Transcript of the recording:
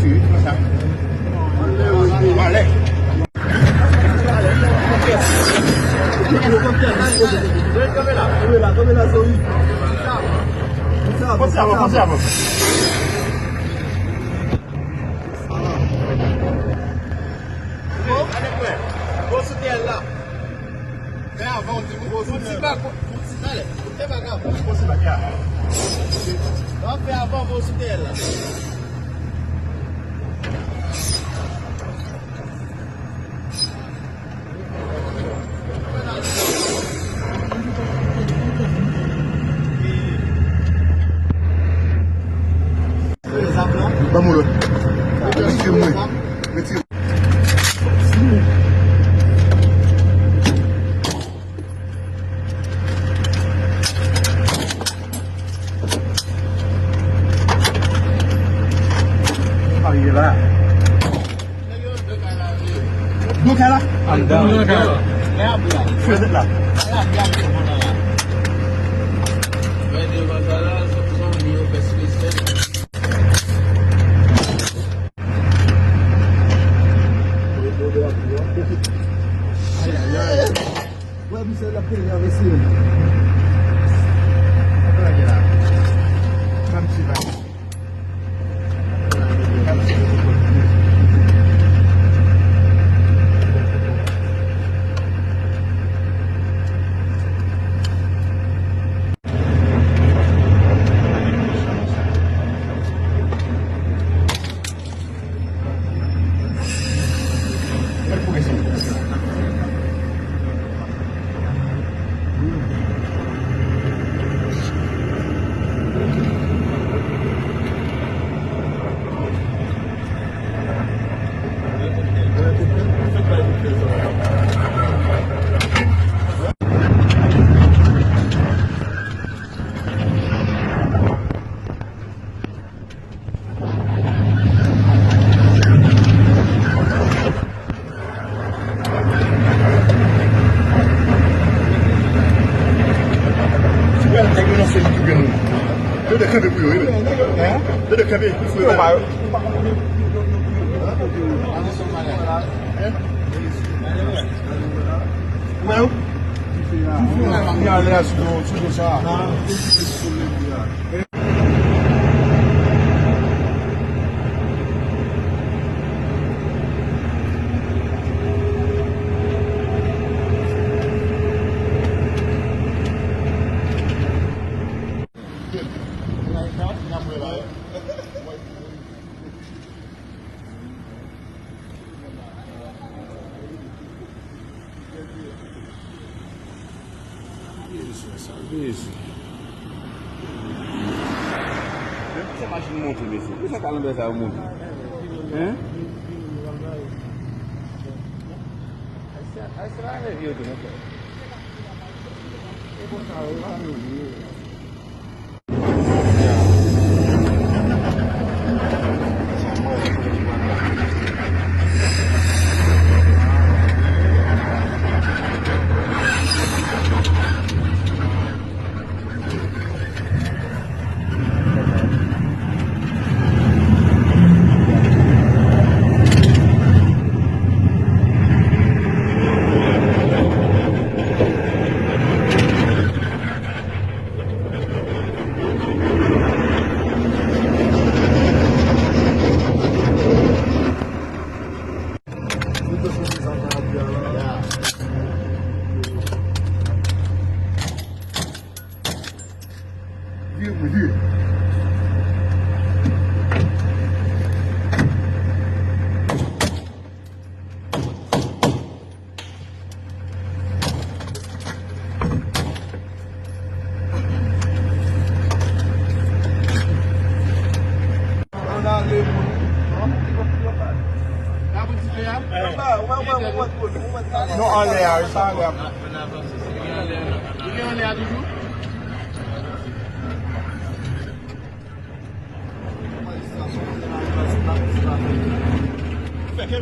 dessus, comme ça. Allez. Conserve. Vou subir lá. É, vou subir lá. Vou subir aqui. Vamos ver a avó, vou subir lá. Vamos lá. Dua kali lah. Dua kali. Sudah lah. Gua bisa lapor ya mesin. Apa lagi lah? Kamsi lagi. Dia dah kena puyo ini. Dia dah kena puyo. Mau? Ni ada sudah sah. Isso. Você baixa no monte desse? Por que você tá no deserto monte? Hein? Aí você vai ver vídeo, né? Eu vou botar lá no vídeo. Viu? Non, en l'air, ça en l'air. Il est en l'air du coup? Fait que